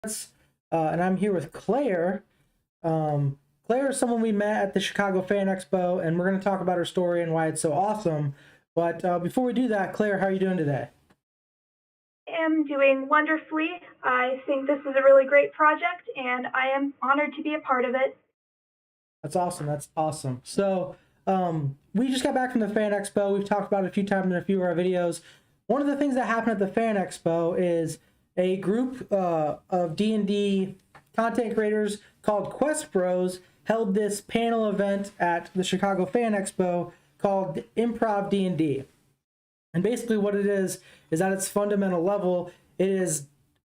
And I'm here with Claire. Claire is someone we met at the Chicago Fan Expo, and we're going to talk about her story and why it's so awesome. But before we do that, Claire, how are you doing today? Am doing wonderfully. I think this is a really great project, and I am honored to be a part of it. That's awesome. That's awesome. We just got back from the Fan Expo. We've talked about it a few times in a few of our videos. One of the things that happened at the Fan Expo is a group of D&D content creators called Quest Bros held this panel event at the Chicago Fan Expo called Improv D&D. And basically, what it is at its fundamental level, it is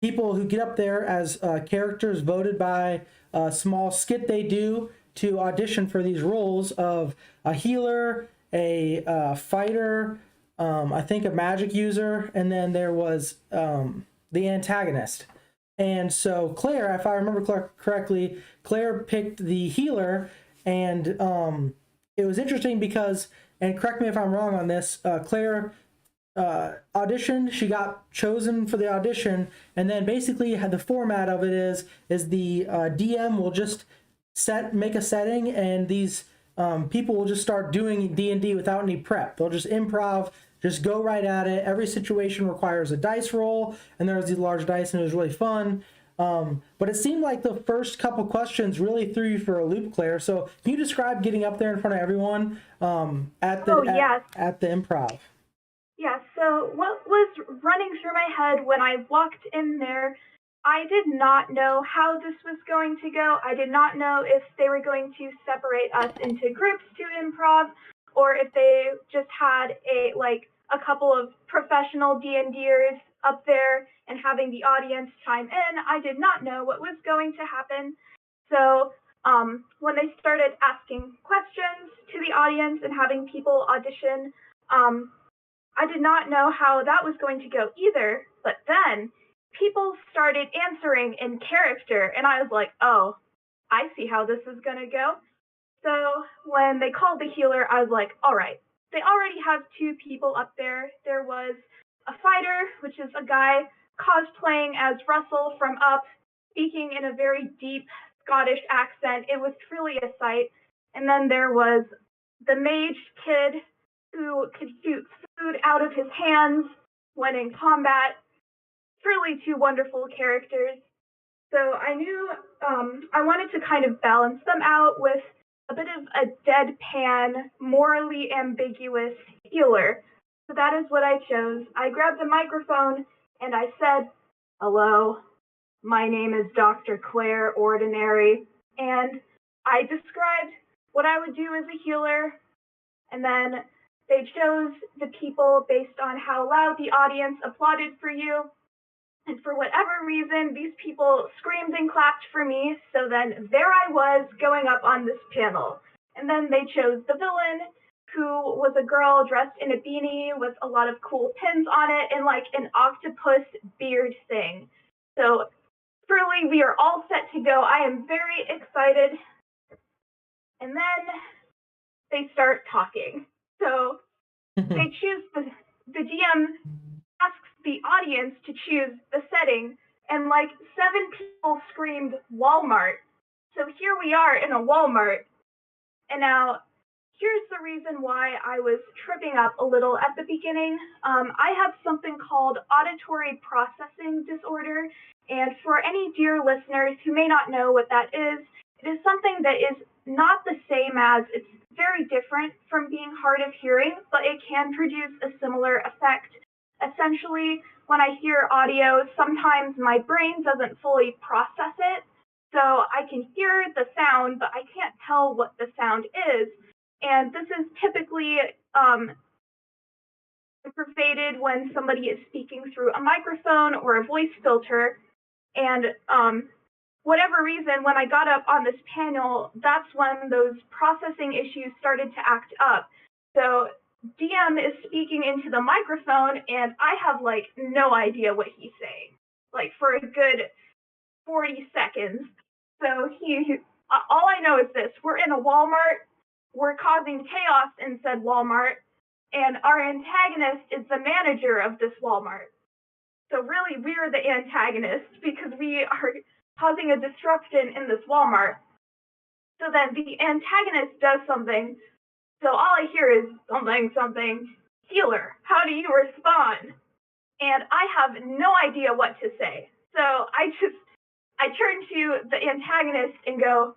people who get up there as characters voted by a small skit they do to audition for these roles of a healer, a fighter, I think a magic user, and then there was the antagonist. And so Claire, if I remember correctly, Claire picked the healer, and it was interesting because, and correct me if I'm wrong on this, Claire auditioned, she got chosen for the audition, and then basically the format of it is the DM will just make a setting, and these people will just start doing D&D without any prep. They'll just improv, just go right at it. Every situation requires a dice roll, and there was these large dice, and it was really fun. But it seemed like the first couple questions really threw you for a loop, Claire. So can you describe getting up there in front of everyone Oh, yes. at the improv? Yeah, so what was running through my head when I walked in there, I did not know how this was going to go. I did not know if they were going to separate us into groups to improv or if they just had a couple of professional D&Ders up there and having the audience chime in. I did not know what was going to happen. So, when they started asking questions to the audience and having people audition, um, I did not know how that was going to go either, but then people started answering in character, and I was like, oh, I see how this is going to go. So when they called the healer, I was like, all right, they already have two people up there. There was a fighter, which is a guy cosplaying as Russell from Up, speaking in a very deep Scottish accent. It was truly a sight. And then there was the mage kid who could shoot food out of his hands when in combat. Truly two wonderful characters. So I knew I wanted to kind of balance them out with a bit of a deadpan, morally ambiguous healer. So that is what I chose. I grabbed the microphone and I said, hello, my name is Dr. Claire Ordinary. And I described what I would do as a healer. And then they chose the people based on how loud the audience applauded for you. And for whatever reason, these people screamed and clapped for me. So then there I was going up on this panel. And then they chose the villain, who was a girl dressed in a beanie with a lot of cool pins on it and like an octopus beard thing. So truly, we are all set to go. I am very excited. And then they start talking. So they choose the DM asks the audience to choose the setting, and like seven people screamed Walmart. So here we are in a Walmart. And now here's the reason why I was tripping up a little at the beginning. I have something called auditory processing disorder. And for any dear listeners who may not know what that is, it is something that is not the same as, it's very different from being hard of hearing, but it can produce a similar effect. Essentially, when I hear audio, sometimes my brain doesn't fully process it. So I can hear the sound, but I can't tell what the sound is. And this is typically aggravated when somebody is speaking through a microphone or a voice filter. And whatever reason, when I got up on this panel, that's when those processing issues started to act up. So DM is speaking into the microphone, and I have like no idea what he's saying, like for a good 40 seconds. So all I know is this: we're in a Walmart, we're causing chaos in said Walmart, and our antagonist is the manager of this Walmart. So really, we're the antagonists because we are causing a disruption in this Walmart. So then the antagonist does something. So all I hear is something, healer. How do you respond? And I have no idea what to say. So I turn to the antagonist and go,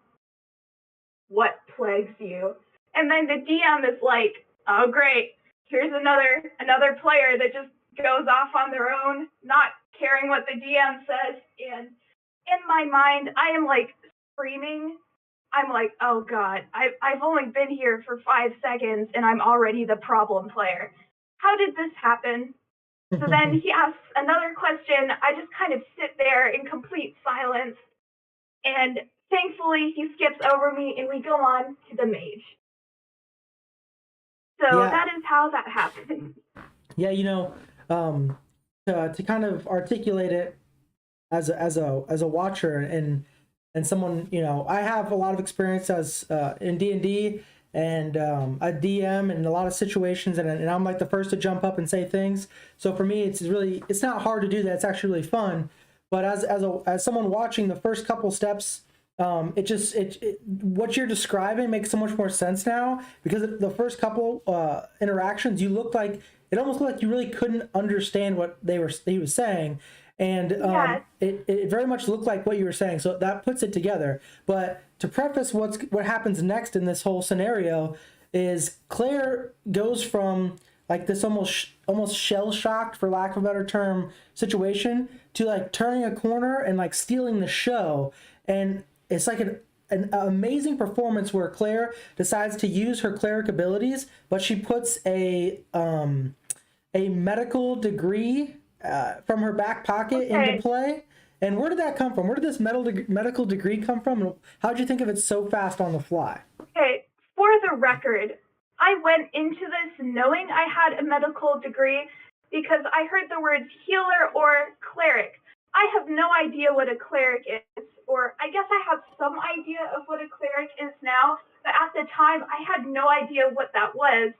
what plagues you? And then the DM is like, oh great, here's another player that just goes off on their own, not caring what the DM says. And in my mind, I am like screaming. I'm like, oh god, I've only been here for 5 seconds and I'm already the problem player. How did this happen? So then he asks another question. I just kind of sit there in complete silence. And thankfully, he skips over me and we go on to the mage. So Yeah, that is how that happened. yeah, to kind of articulate it as a watcher and someone, I have a lot of experience as in D&D and a DM in a lot of situations, and I'm like the first to jump up and say things. So for me, it's not hard to do that. It's actually really fun. But as someone watching the first couple steps, what you're describing makes so much more sense now, because the first couple interactions, it almost looked like you really couldn't understand what he was saying, and Yes. it very much looked like what you were saying. So that puts it together. But to preface what happens next in this whole scenario is Claire goes from like this almost shell shocked, for lack of a better term, situation to like turning a corner and like stealing the show. And it's like an amazing performance where Claire decides to use her cleric abilities, but she puts a medical degree from her back pocket into Okay. play. And where did that come from? Where did this medical degree come from? And how did you think of it so fast on the fly? Okay. For the record, I went into this knowing I had a medical degree because I heard the words healer or cleric. I have no idea what a cleric is, or I guess I have some idea of what a cleric is now, but at the time I had no idea what that was.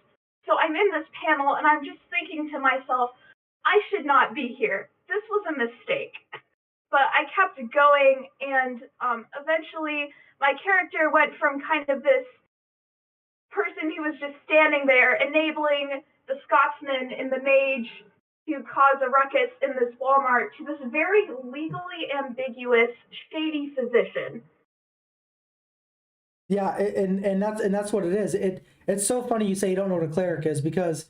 So I'm in this panel and I'm just thinking to myself, I should not be here. This was a mistake. But I kept going, and eventually my character went from kind of this person who was just standing there enabling the Scotsman and the mage to cause a ruckus in this Walmart to this very legally ambiguous, shady physician. Yeah, and that's what it is. It's so funny you say you don't know what a cleric is, because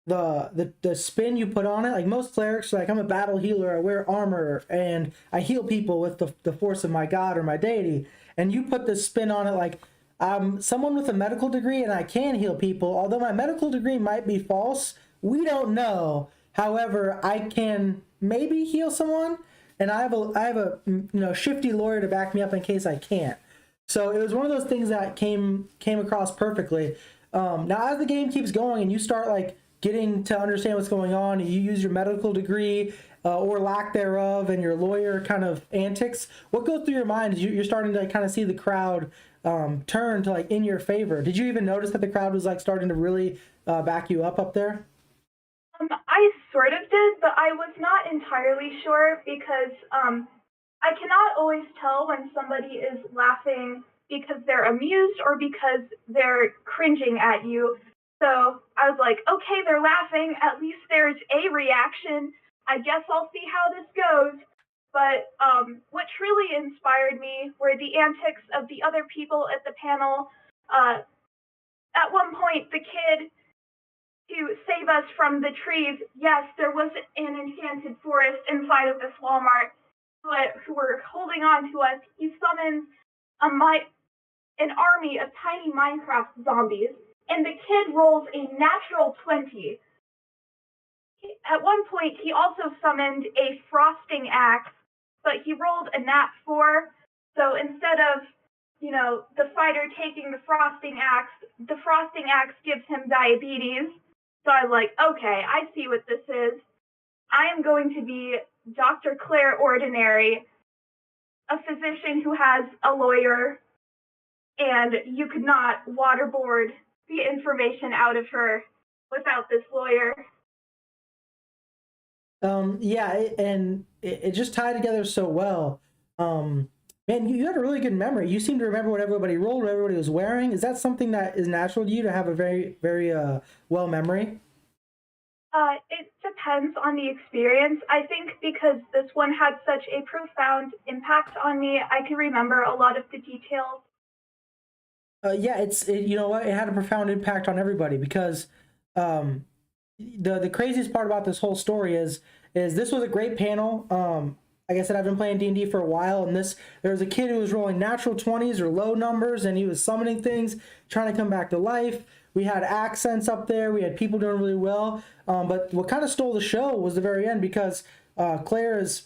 the spin you put on it, like most clerics, like I'm a battle healer, I wear armor and I heal people with the force of my god or my deity, and you put this spin on it like I'm someone with a medical degree and I can heal people, although my medical degree might be false. We don't know. However, I can maybe heal someone, and I have a shifty lawyer to back me up in case I can't. So it was one of those things that came across perfectly. Now, as the game keeps going and you start like getting to understand what's going on, and you use your medical degree or lack thereof, and your lawyer kind of antics, what goes through your mind is you're starting to like, kind of see the crowd turn to like in your favor. Did you even notice that the crowd was like starting to really back you up there? I sort of did, but I was not entirely sure because I cannot always tell when somebody is laughing because they're amused or because they're cringing at you. So I was like, okay, they're laughing. At least there's a reaction. I guess I'll see how this goes. But what truly inspired me were the antics of the other people at the panel. Uh, at one point, the kid to save us from the trees. Yes, there was an enchanted forest inside of this Walmart, but who were holding on to us. He summons an army of tiny Minecraft zombies, and the kid rolls a natural 20. At one point, he also summoned a frosting axe, but he rolled a nat 4. So instead of, the fighter taking the frosting axe gives him diabetes. So I was like, okay, I see what this is. I am going to be Dr. Claire Ordinary, a physician who has a lawyer, and you could not waterboard the information out of her without this lawyer. Yeah, it just tied together so well. Um, Man, you had a really good memory. You seem to remember what everybody rolled, what everybody was wearing. Is that something that is natural to you to have a very well memory? It depends on the experience. I think because this one had such a profound impact on me, I can remember a lot of the details. Yeah, you know what, it had a profound impact on everybody because um, the craziest part about this whole story is this was a great panel. Like I said, I've been playing D&D for a while, and there was a kid who was rolling natural 20s or low numbers, and he was summoning things, trying to come back to life. We had accents up there. We had people doing really well. But what kind of stole the show was the very end because Claire is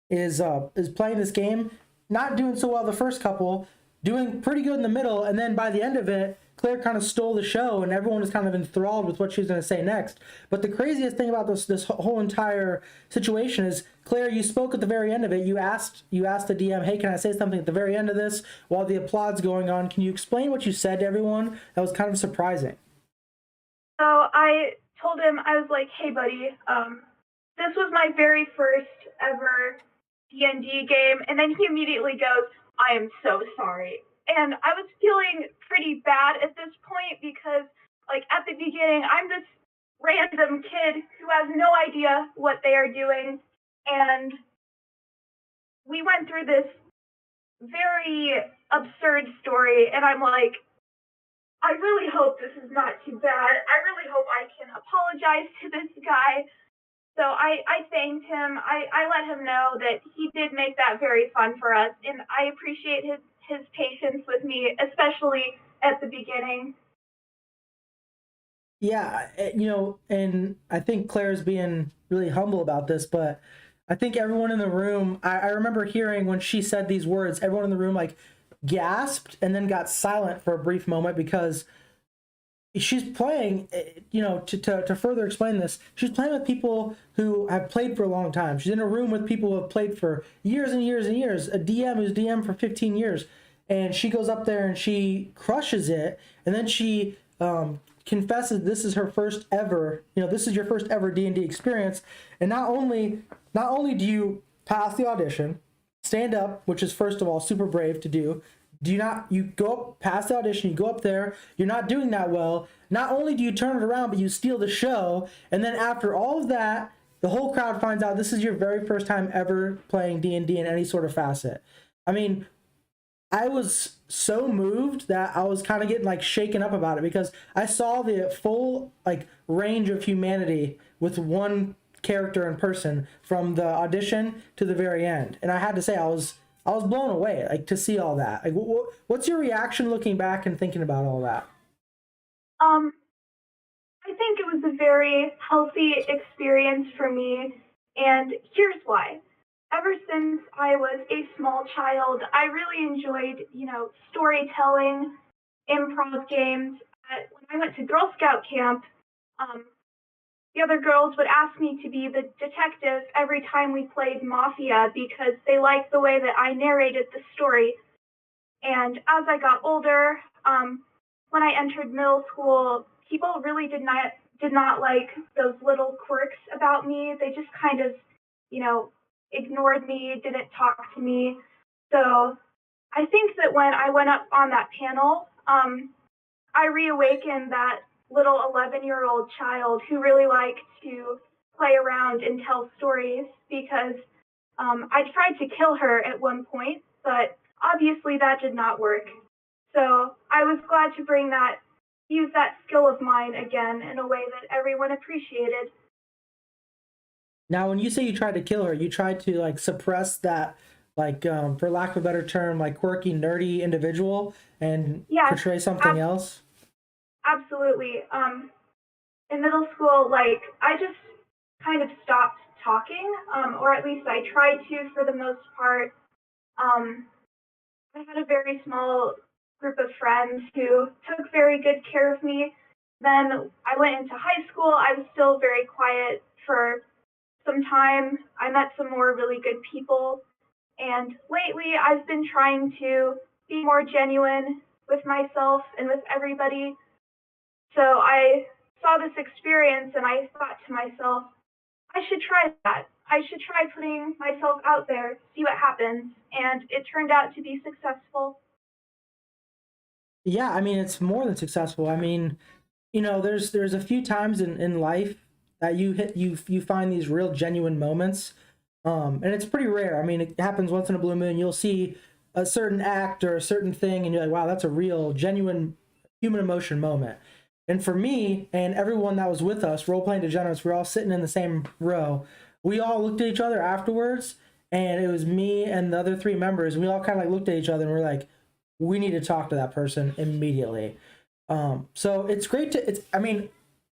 playing this game, not doing so well the first couple, doing pretty good in the middle, and then by the end of it, Claire kind of stole the show, and everyone was kind of enthralled with what she was going to say next. But the craziest thing about this whole entire situation is, Claire, you spoke at the very end of it. You asked the DM, "Hey, can I say something at the very end of this while the applaud's going on? Can you explain what you said to everyone?" That was kind of surprising. So I told him, I was like, "Hey, buddy, this was my very first ever D&D game," and then he immediately goes, "I am so sorry." And I was feeling pretty bad at this point because, like, at the beginning, I'm this random kid who has no idea what they are doing, and we went through this very absurd story, and I'm like, I really hope this is not too bad. I really hope I can apologize to this guy. So I thanked him. I let him know that he did make that very fun for us, and I appreciate his patience with me, especially at the beginning. Yeah, and I think Claire's being really humble about this, but I think everyone in the room, I remember hearing when she said these words, everyone in the room like gasped and then got silent for a brief moment because she's playing, to further explain this, she's playing with people who have played for a long time. She's in a room with people who have played for years and years and years, a DM who's DM for 15 years. And she goes up there and she crushes it. And then she confesses this is her first ever, this is your first ever D&D experience. And not only do you pass the audition, stand up, which is first of all super brave to do you not, you go up past the audition, you go up there, you're not doing that well. Not only do you turn it around, but you steal the show. And then after all of that, the whole crowd finds out this is your very first time ever playing D&D in any sort of facet. I mean, I was so moved that I was kind of getting like shaken up about it because I saw the full like range of humanity with one character in person from the audition to the very end, and I had to say I was blown away like to see all that. Like, what's your reaction looking back and thinking about all that? Um, I think it was a very healthy experience for me, and here's why. Ever since I was a small child, I really enjoyed, storytelling, improv games. When I went to Girl Scout camp, um, the other girls would ask me to be the detective every time we played Mafia because they liked the way that I narrated the story. And as I got older, when I entered middle school, people really did not like those little quirks about me. They just kind of, you know, ignored me, didn't talk to me. So I think that when I went up on that panel, I reawakened that little 11-year-old child who really liked to play around and tell stories because I tried to kill her at one point, but obviously that did not work. So I was glad to use that skill of mine again in a way that everyone appreciated. Now, when you say you tried to kill her, you tried to like suppress that, like for lack of a better term, like quirky, nerdy individual and Yes, portray something ab- else. absolutely. In middle school, like I just kind of stopped talking, or at least I tried to for the most part. Um, I had a very small group of friends who took very good care of me. Then I went into high school. I was still very quiet for some time. I met some more really good people. And lately, I've been trying to be more genuine with myself and with everybody. So I saw this experience and I thought to myself, I should try that. I should try putting myself out there, see what happens. And it turned out to be successful. Yeah, I mean, it's more than successful. I mean, there's a few times in life that you find these real genuine moments, and it's pretty rare. I mean, it happens once in a blue moon. You'll see a certain act or a certain thing, and you're like, wow, that's a real genuine human emotion moment. And for me and everyone that was with us, role playing degenerates, we're all sitting in the same row. We all looked at each other afterwards, and it was me and the other three members. And we all kind of like looked at each other and we're like, we need to talk to that person immediately. So it's great to I mean,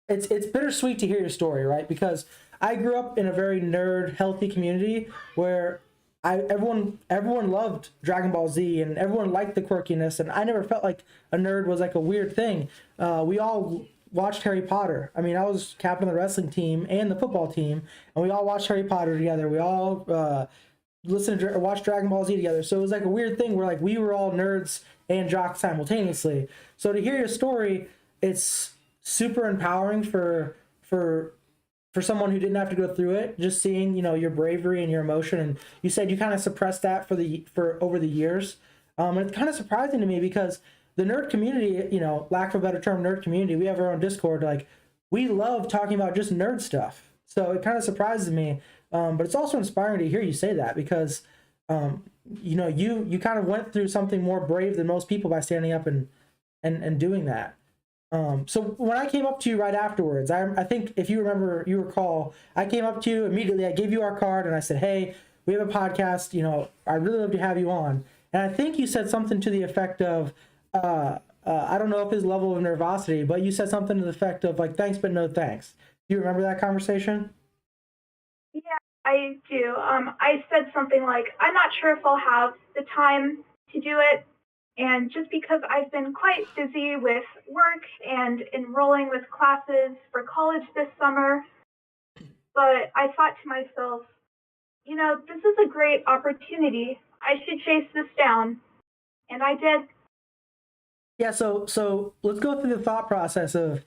it's bittersweet to hear your story, right? Because I grew up in a very nerd healthy community where everyone loved Dragon Ball Z and everyone liked the quirkiness, and I never felt like a nerd was like a weird thing. We all watched Harry Potter. I mean, I was captain of the wrestling team and the football team, and we all watched Harry Potter together. We all listened to watch Dragon Ball Z together. So it was like a weird thing where like we were all nerds and jocks simultaneously. So to hear your story, it's super empowering for someone who didn't have to go through it. Just seeing your bravery and your emotion, and you said you kind of suppressed that for over the years. And it's kind of surprising to me because the nerd community, lack of a better term, nerd community, we have our own Discord. Like we love talking about just nerd stuff. So it kind of surprises me. But it's also inspiring to hear you say that because, you kind of went through something more brave than most people by standing up and doing that. So when I came up to you right afterwards, I think if you recall, I came up to you immediately. I gave you our card and I said, "Hey, we have a podcast. I'd really love to have you on." And I think you said something to the effect of, I don't know if his level of nervosity, but you said something to the effect of like, "Thanks, but no thanks." Do you remember that conversation? Yeah, I do. I said something like, I'm not sure if I'll have the time to do it. And just because I've been quite busy with work and enrolling with classes for college this summer, but I thought to myself, this is a great opportunity. I should chase this down. And I did. Yeah, so let's go through the thought process of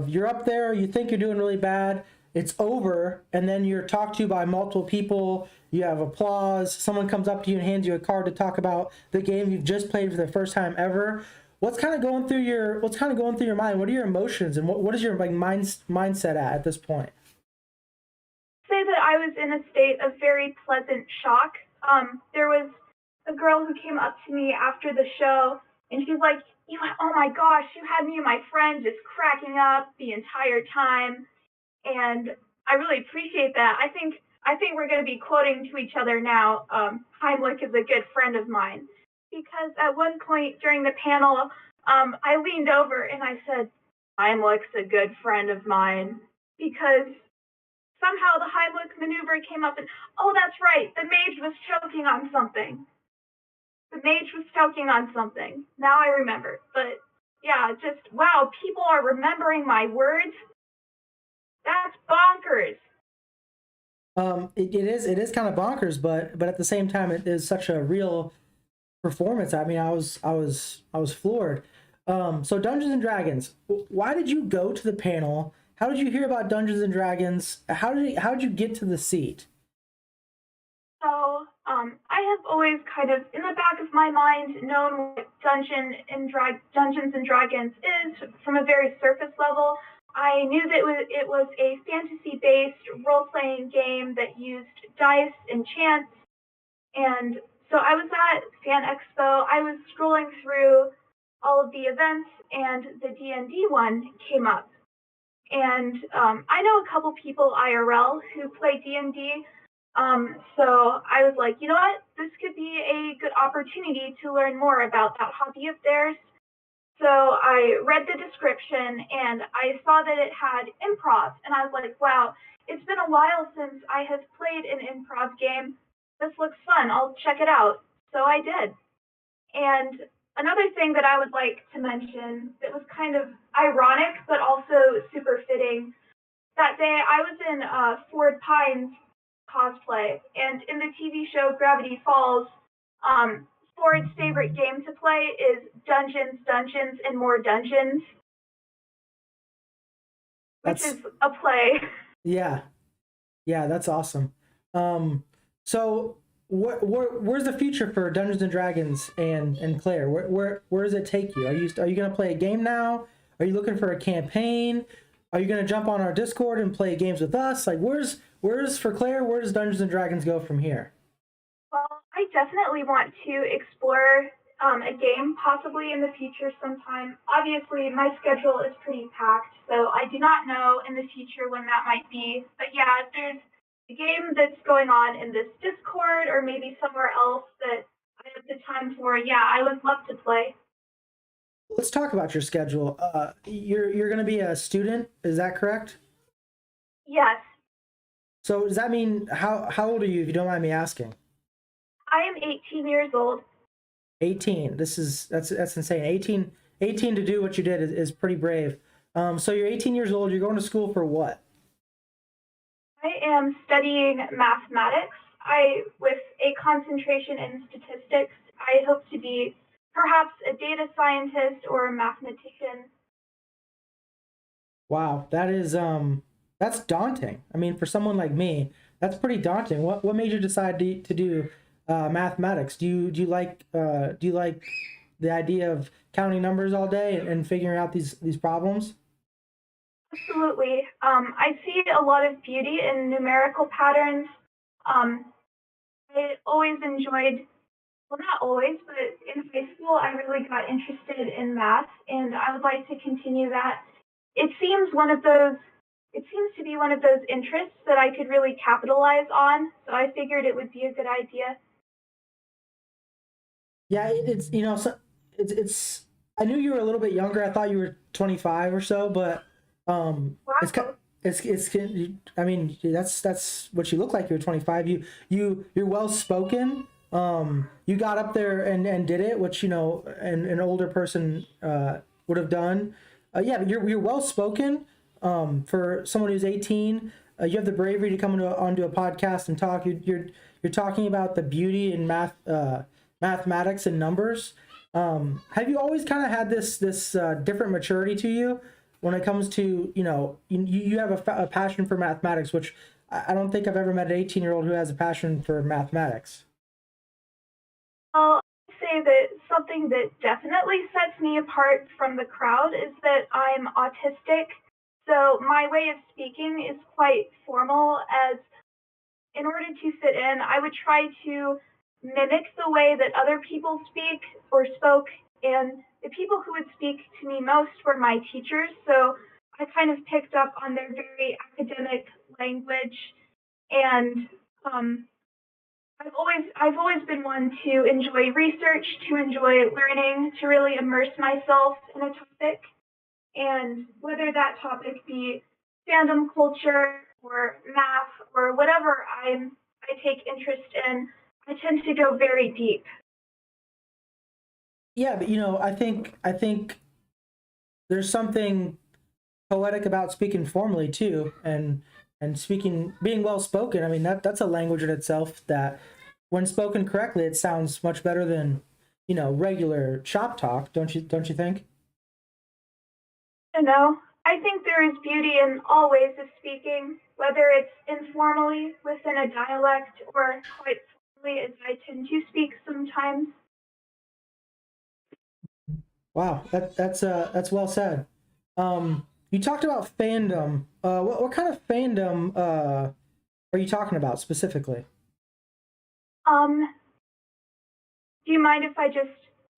you're up there, you think you're doing really bad, it's over, and then you're talked to by multiple people, you have applause, someone comes up to you and hands you a card to talk about the game you've just played for the first time ever. What's kind of going through your mind? What are your emotions and what is your like mindset at this point? Say that I was in a state of very pleasant shock. There was a girl who came up to me after the show, and she's like, "Oh my gosh, you had me and my friend just cracking up the entire time," and I really appreciate that. I think we're going to be quoting to each other now. Heimlich is a good friend of mine because at one point during the panel, I leaned over and I said, "Heimlich's a good friend of mine," because somehow the Heimlich maneuver came up and, oh, that's right, the mage was choking on something. The mage was choking on something. Now I remember. But yeah, just wow, people are remembering my words. That's bonkers. It is kind of bonkers, but at the same time, it is such a real performance. I mean, I was floored. So Dungeons and Dragons. Why did you go to the panel? How did you hear about Dungeons and Dragons? How did you get to the seat? So I have always kind of, in the back of my mind, known what Dungeons and Dragons is from a very surface level. I knew that it was a fantasy-based role-playing game that used dice and chance. And so I was at Fan Expo. I was scrolling through all of the events, and the D&D one came up. And I know a couple people IRL who play D&D. So I was like, you know what? This could be a good opportunity to learn more about that hobby of theirs. So I read the description and I saw that it had improv, and I was like, wow, it's been a while since I have played an improv game. This looks fun. I'll check it out. So I did. And another thing that I would like to mention that was kind of ironic but also super fitting, that day I was in Ford Pines cosplay, and in the TV show Gravity Falls, Ford's favorite game to play is Dungeons, Dungeons, and More Dungeons, which That's is a play. yeah. Yeah, that's awesome. Um, so where's the future for Dungeons and Dragons and Claire? Where does it take you? Are you gonna play a game now? Are you looking for a campaign? Are you gonna jump on our Discord and play games with us? Like where's for Claire? Where does Dungeons and Dragons go from here? Well, I definitely want to explore a game possibly in the future sometime. Obviously, my schedule is pretty packed, so I do not know in the future when that might be. But yeah, if there's a game that's going on in this Discord or maybe somewhere else that I have the time for, yeah, I would love to play. Let's talk about your schedule. You're gonna be a student, is that correct? Yes, So does that mean how old are you if you don't mind me asking? I am 18 years old. 18. That's insane. 18 to do what you did is pretty brave. So you're 18 years old. You're going to school for what? I am studying mathematics. With a concentration in statistics, I hope to be perhaps a data scientist or a mathematician. Wow, that's daunting. I mean, for someone like me, that's pretty daunting. What made you decide to do mathematics? Do you like the idea of counting numbers all day and figuring out these problems? Absolutely. I see a lot of beauty in numerical patterns. Um, I always enjoyed, well, not always, but in high school, I really got interested in math, and I would like to continue that. It seems one of those, it seems to be one of those interests that I could really capitalize on, so I figured it would be a good idea. Yeah, it's so it's. I knew you were a little bit younger. I thought you were 25 or so, but it's Wow. it's. I mean, that's what you look like. You're 25. You're well spoken. You got up there and did it, which an older person would have done. Yeah, but you're well spoken. For someone who's 18, you have the bravery to come onto a podcast and talk. You're talking about the beauty in mathematics and numbers. Have you always kind of had this different maturity to you when it comes to you have a passion for mathematics, which I don't think I've ever met an 18-year-old who has a passion for mathematics. I'll say that something that definitely sets me apart from the crowd is that I'm autistic. So my way of speaking is quite formal, as in order to fit in, I would try to mimic the way that other people speak or spoke, and the people who would speak to me most were my teachers. So I kind of picked up on their very academic language, and um, I've always been one to enjoy research, to enjoy learning, to really immerse myself in a topic, and whether that topic be fandom culture or math or whatever I take interest in, I tend to go very deep. Yeah, but I think there's something poetic about speaking formally too, and speaking being well spoken. I mean that's a language in itself that, when spoken correctly, it sounds much better than regular shop talk. Don't you think? You know, I think there is beauty in all ways of speaking, whether it's informally within a dialect or quite formally as I tend to speak sometimes. Wow, that's well said. You talked about fandom. What kind of fandom are you talking about specifically? Um, do you mind if I just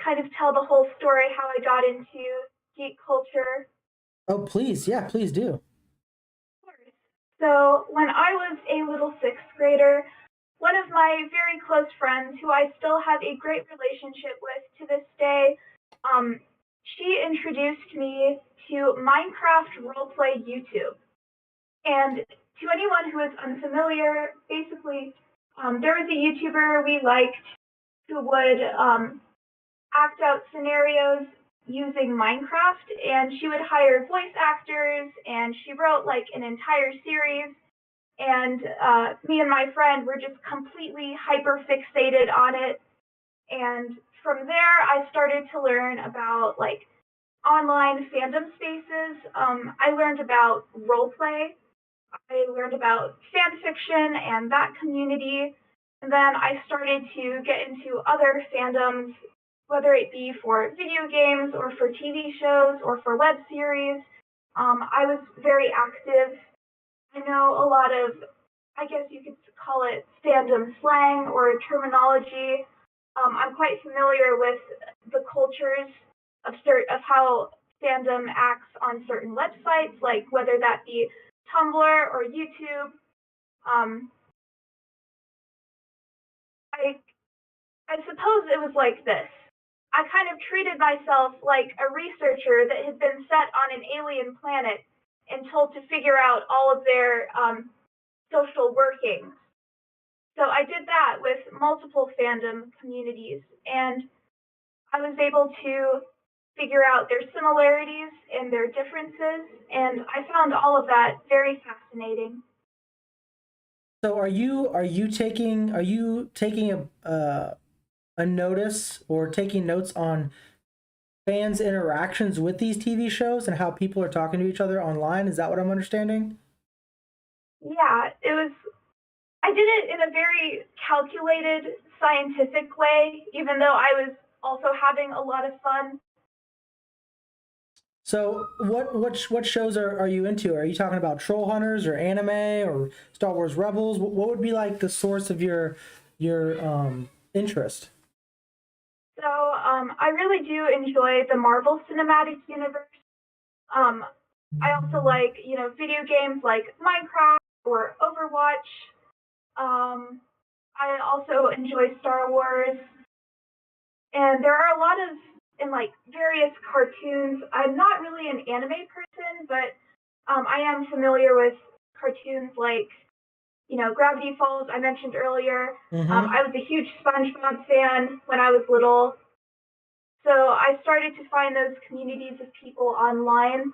kind of tell the whole story how I got into geek culture? Oh, please, yeah, please do. So, when I was a little sixth grader, one of my very close friends, who I still have a great relationship with to this day, um, she introduced me to Minecraft roleplay YouTube. And to anyone who is unfamiliar, basically, there was a YouTuber we liked who would act out scenarios using Minecraft, and she would hire voice actors, and she wrote like an entire series. And me and my friend were just completely hyper fixated on it. And from there, I started to learn about like online fandom spaces. I learned about roleplay, I learned about fan fiction and that community. And then I started to get into other fandoms, whether it be for video games or for TV shows or for web series. I was very active. I know a lot of, I guess you could call it fandom slang or terminology. I'm quite familiar with the cultures of how fandom acts on certain websites, like whether that be Tumblr or YouTube. Um, I I suppose it was like this. I kind of treated myself like a researcher that had been set on an alien planet and told to figure out all of their social workings. So I did that with multiple fandom communities, and I was able to figure out their similarities and their differences, and I found all of that very fascinating. So are you taking a notice or taking notes on fans' interactions with these TV shows and how people are talking to each other online? Is that what I'm understanding? Yeah, it was, I did it in a very calculated, scientific way, even though I was also having a lot of fun. So what shows are you into? Are you talking about Troll Hunters or anime or Star Wars Rebels? What would be like the source of your interest? So I really do enjoy the Marvel Cinematic Universe. Um, I also like, video games like Minecraft or Overwatch. I also enjoy Star Wars, and there are a lot of in like various cartoons. I'm not really an anime person, but I am familiar with cartoons like Gravity Falls. I mentioned earlier. Mm-hmm. I was a huge SpongeBob fan when I was little, so I started to find those communities of people online,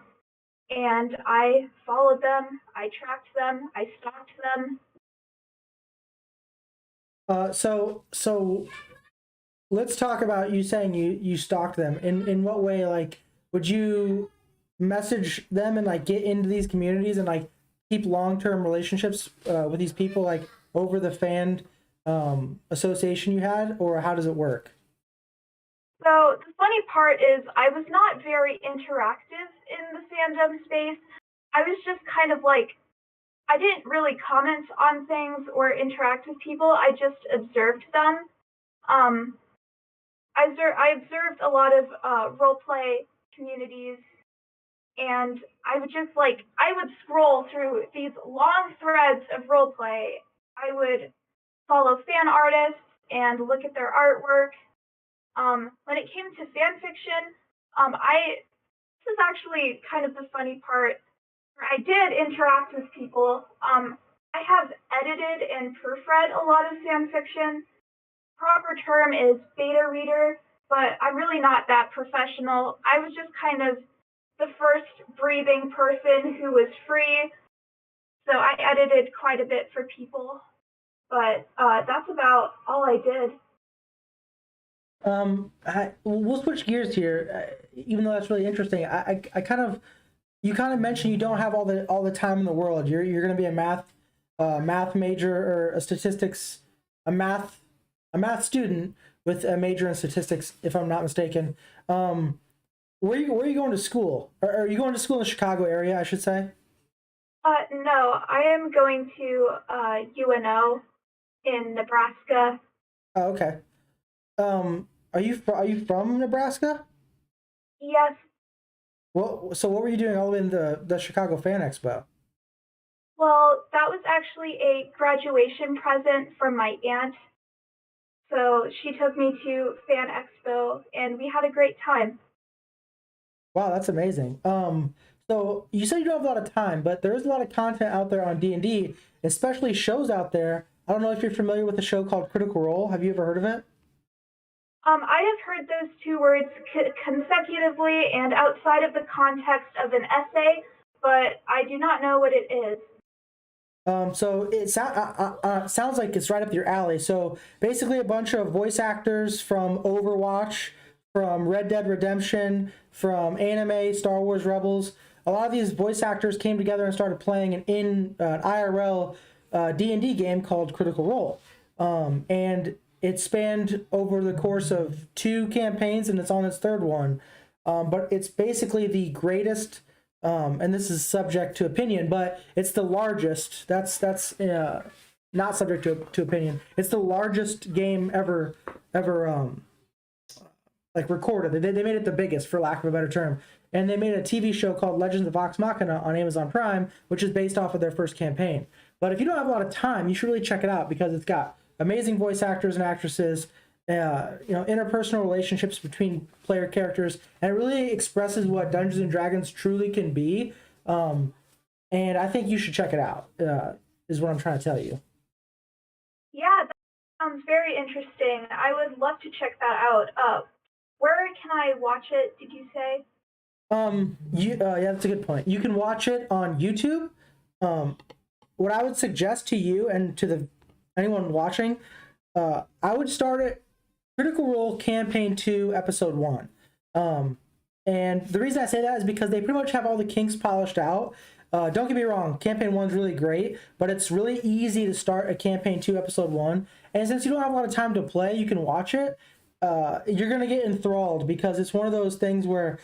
and I followed them. I tracked them. I stalked them. So let's talk about you saying you stalked them. In what way? Like, would you message them and like get into these communities and like keep long-term relationships with these people like over the fan association you had, or how does it work? So the funny part is I was not very interactive in the fandom space. I was just kind of like I didn't really comment on things or interact with people. I just observed them. Um, I observed a lot of role play communities, and I would just like I would scroll through these long threads of role play. I would follow fan artists and look at their artwork. When it came to fan fiction, I this is actually kind of the funny part. Where I did interact with people. I have edited and proofread a lot of fan fiction. Proper term is beta reader, but I'm really not that professional. I was just kind of the first breathing person who was free, so I edited quite a bit for people. But that's about all I did. We'll switch gears here, even though that's really interesting. I kind of you kind of mentioned you don't have all the time in the world. You're going to be a math major or a statistics a math student with a major in statistics, if I'm not mistaken. Where are you going to school? Or are you going to school in the Chicago area? I should say. No, I am going to UNO in Nebraska. Oh, okay. Are you from Nebraska? Yes. Well, so what were you doing all the way in the Chicago Fan Expo? Well, that was actually a graduation present from my aunt. So she took me to Fan Expo and we had a great time. Wow, that's amazing. So you said you don't have a lot of time, but there is a lot of content out there on D&D, especially shows out there. I don't know if you're familiar with a show called Critical Role. Have you ever heard of it? I have heard those two words consecutively and outside of the context of an essay, but I do not know what it is. So sounds like it's right up your alley. So basically, a bunch of voice actors from Overwatch, from Red Dead Redemption, from anime, Star Wars Rebels. a lot of these voice actors came together and started playing an IRL D&D game called Critical Role. And it spanned over the course of 2 campaigns, and it's on its 3rd one. But it's basically the greatest, and this is subject to opinion, but it's the largest. That's not subject to opinion. It's the largest game ever like recorded. They made it the biggest, for lack of a better term. And they made a TV show called Legends of Vox Machina on Amazon Prime, which is based off of their first campaign. But if you don't have a lot of time, you should really check it out because it's got amazing voice actors and actresses, interpersonal relationships between player characters, and it really expresses what Dungeons and Dragons truly can be. And I think you should check it out, is what I'm trying to tell you. Yeah, that sounds very interesting. I would love to check that out. Where can I watch it, did you say? Yeah, that's a good point. You can watch it on YouTube. What I would suggest to you and to anyone watching, I would start at Critical Role Campaign 2, Episode 1. And the reason I say that is because they pretty much have all the kinks polished out. Don't get me wrong, Campaign 1's really great, but it's really easy to start a Campaign 2, Episode 1. And since you don't have a lot of time to play, you can watch it. You're going to get enthralled because it's one of those things where,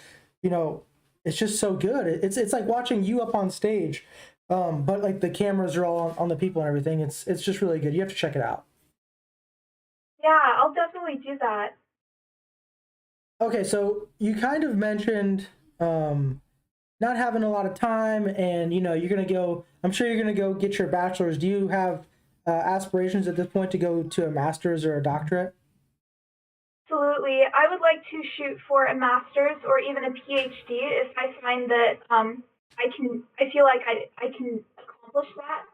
it's just so good. It's like watching you up on stage, but like the cameras are all on the people and everything. It's just really good. You have to check it out. Yeah, I'll definitely do that. Okay, so you kind of mentioned not having a lot of time, and you're gonna go. I'm sure you're gonna go get your bachelor's. Do you have aspirations at this point to go to a master's or a doctorate? Absolutely. I would like to shoot for a master's or even a PhD if I find that I feel like I can accomplish that.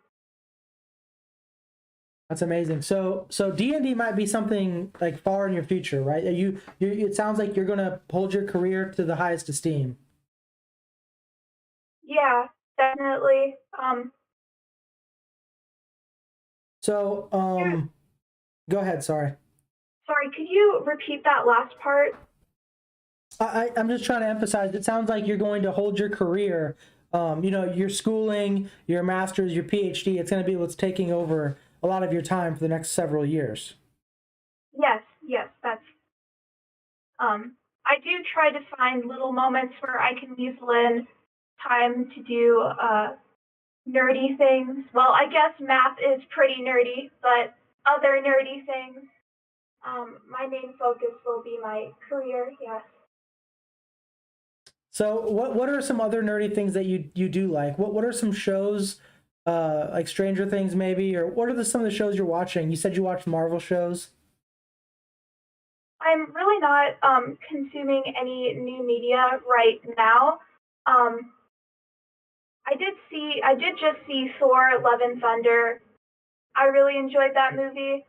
That's amazing. So D&D might be something like far in your future, right? You it sounds like you're gonna hold your career to the highest esteem. Yeah, definitely. Go ahead. Sorry. Sorry, could you repeat that last part? I'm just trying to emphasize, it sounds like you're going to hold your career, your schooling, your master's, your PhD, it's going to be what's taking over a lot of your time for the next several years. Yes, that's, I do try to find little moments where I can weasel in time to do, nerdy things. Well, I guess math is pretty nerdy, but other nerdy things. My main focus will be my career, yes. So what are some other nerdy things that you do like? What are some shows, like Stranger Things maybe, or what are some of the shows you're watching? You said you watch Marvel shows. I'm really not consuming any new media right now. I did just see Thor: Love and Thunder. I really enjoyed that movie.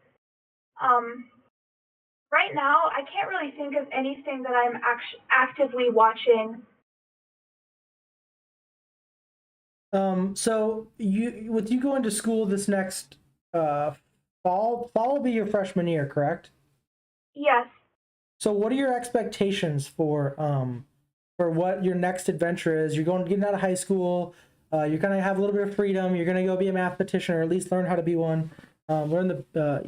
Right now, I can't really think of anything that I'm actively watching. So you going to school this next fall will be your freshman year, correct? Yes. So what are your expectations for what your next adventure is? You're getting out of high school. You're gonna have a little bit of freedom. You're gonna go be a mathematician, or at least learn how to be one. Learn the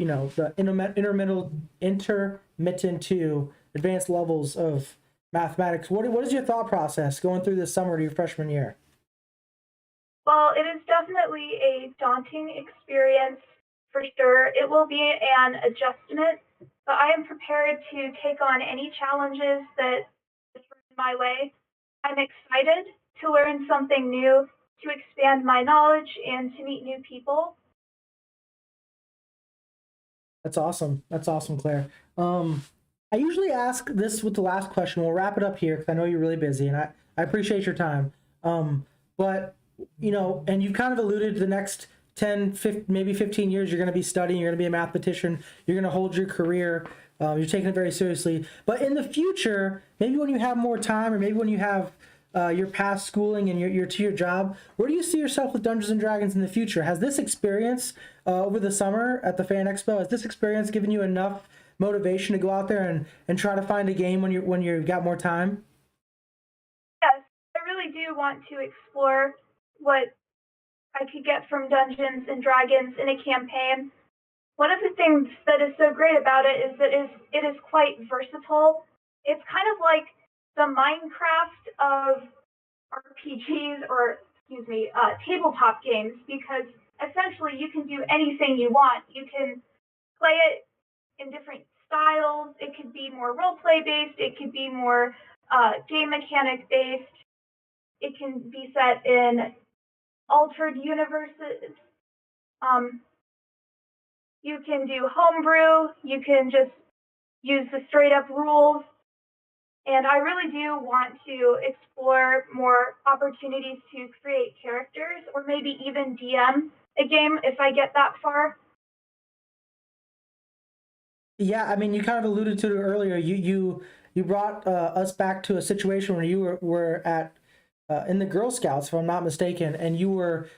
intermittent to advanced levels of mathematics. What is your thought process going through this summer to your freshman year? Well, it is definitely a daunting experience for sure. It will be an adjustment, but I am prepared to take on any challenges that is thrown my way. I'm excited to learn something new, to expand my knowledge, and to meet new people. That's awesome. That's awesome, Claire. I usually ask this with the last question. We'll wrap it up here because I know you're really busy, and I appreciate your time. But and you've kind of alluded to the next 10, 15, maybe 15 years, you're going to be studying, you're going to be a mathematician, you're going to hold your career, you're taking it very seriously. But in the future, maybe when you have more time, or maybe when you have your past schooling and you're to your job, where do you see yourself with Dungeons and Dragons in the future? Has this experience over the summer at the Fan Expo, has this experience given you enough motivation to go out there and try to find a game when you've got more time? Yes, I really do want to explore what I could get from Dungeons and Dragons in a campaign. One of the things that is so great about it is that it is quite versatile. It's kind of like the Minecraft of RPGs, or excuse me, tabletop games, because essentially you can do anything you want. You can play it in different styles. It could be more role play based. It could be more game mechanic based. It can be set in altered universes. You can do homebrew. You can just use the straight up rules. And I really do want to explore more opportunities to create characters, or maybe even DM a game if I get that far. Yeah, I mean, you kind of alluded to it earlier. You brought us back to a situation where you were at in the Girl Scouts, if I'm not mistaken, and you were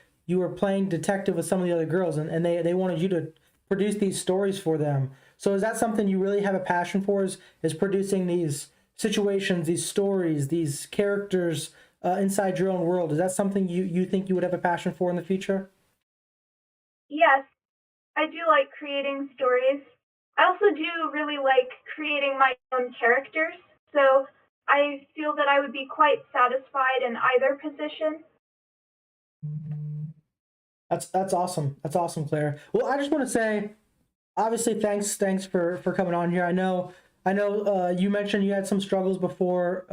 playing detective with some of the other girls, and they wanted you to produce these stories for them. So is that something you really have a passion for? Is producing these situations, these stories, these characters inside your own world? Is that something you think you would have a passion for in the future? Yes, I do like creating stories. I also do really like creating my own characters. So I feel that I would be quite satisfied in either position. That's awesome. That's awesome, Claire. Well, I just want to say, obviously, thanks for coming on here. I know you mentioned you had some struggles before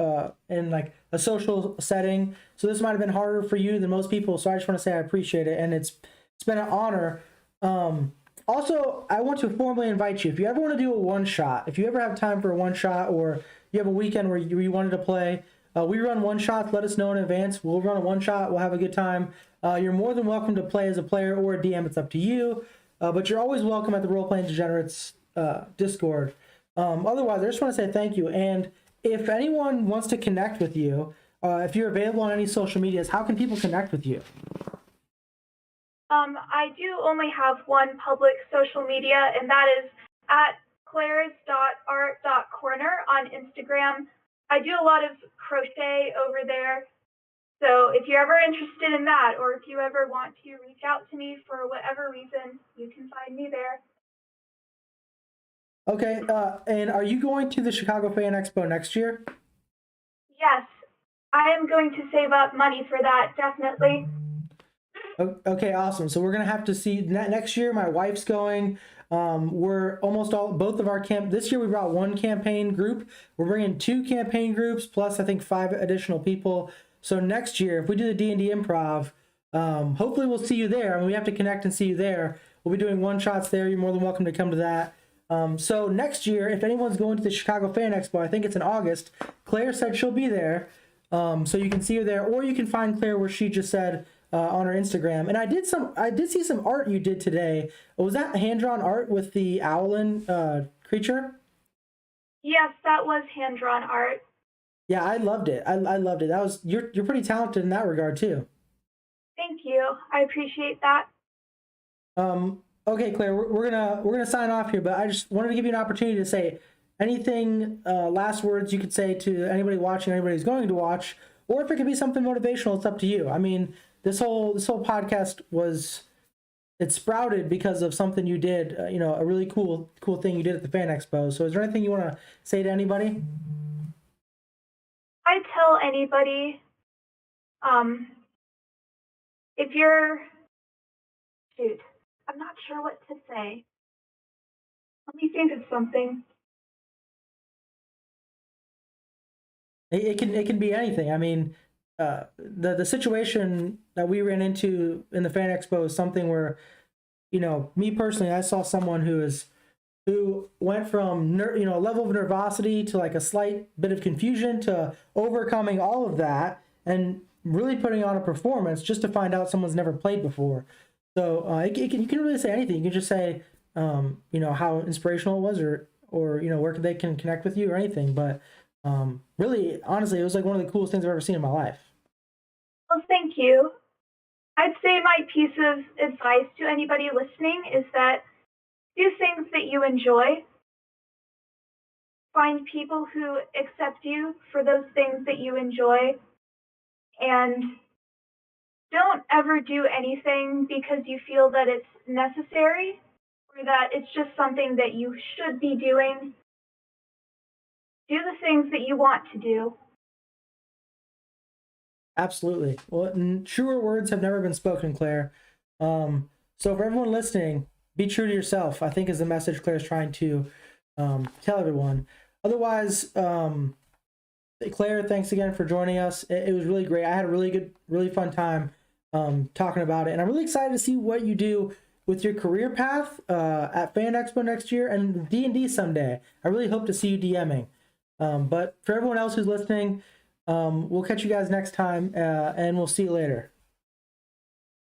in like a social setting, so this might have been harder for you than most people. So I just want to say I appreciate it, and it's been an honor. Also, I want to formally invite you, if you ever want to do a one shot, if you ever have time for a one shot, or you have a weekend where you wanted to play, we run one shots. Let us know in advance. We'll run a one shot. We'll have a good time. You're more than welcome to play as a player or a DM. It's up to you. But you're always welcome at the Role Playing Degenerates Discord. Otherwise, I just want to say thank you. And if anyone wants to connect with you, if you're available on any social medias, how can people connect with you? I do only have one public social media, and that is at claire's.art.corner on Instagram. I do a lot of crochet over there. So if you're ever interested in that, or if you ever want to reach out to me for whatever reason, you can find me there. Okay, and are you going to the Chicago Fan Expo next year? Yes, I am going to save up money for that, definitely. Okay, awesome. So we're gonna have to see next year. My wife's going. We're almost all both of our camp this year. We brought one campaign group. We're bringing two campaign groups plus I think 5 additional people. So next year, if we do the D&D Improv, hopefully we'll see you there. I mean, we have to connect and see you there. We'll be doing one shots there. You're more than welcome to come to that. So next year, if anyone's going to the Chicago Fan Expo, I think it's in August. Claire said she'll be there, so you can see her there, or you can find Claire where she just said. On her Instagram, and I did see some art you did today. Was that hand-drawn art with the owlin creature? Yes, that was hand-drawn art. Yeah, I loved it. I loved it. That was you're pretty talented in that regard too. Thank you. I appreciate that. Okay, Claire, we're gonna sign off here, but I just wanted to give you an opportunity to say anything, last words you could say to anybody watching, anybody who's going to watch, or if it could be something motivational, it's up to you. I mean, this whole podcast it sprouted because of something you did, a really cool thing you did at the Fan Expo. So is there anything you want to say to anybody? I tell anybody, if you're, shoot, I'm not sure what to say. Let me think of something. It can be anything. I mean, the situation that we ran into in the Fan Expo is something where, me personally, I saw someone who went from a level of nervosity to like a slight bit of confusion to overcoming all of that and really putting on a performance just to find out someone's never played before. So you can really say anything. You can just say how inspirational it was, or where they can connect with you or anything. But really, honestly, it was like one of the coolest things I've ever seen in my life. Well, thank you. I'd say my piece of advice to anybody listening is that do things that you enjoy. Find people who accept you for those things that you enjoy. And don't ever do anything because you feel that it's necessary or that it's just something that you should be doing. Do the things that you want to do. Absolutely. Well, truer words have never been spoken, Claire. So for everyone listening, be true to yourself, I think is the message Claire's trying to tell everyone. Otherwise, Claire, thanks again for joining us. It was really great. I had a really fun time talking about it. And I'm really excited to see what you do with your career path at Fan Expo next year and D&D someday. I really hope to see you DMing. But for everyone else who's listening, we'll catch you guys next time, and we'll see you later.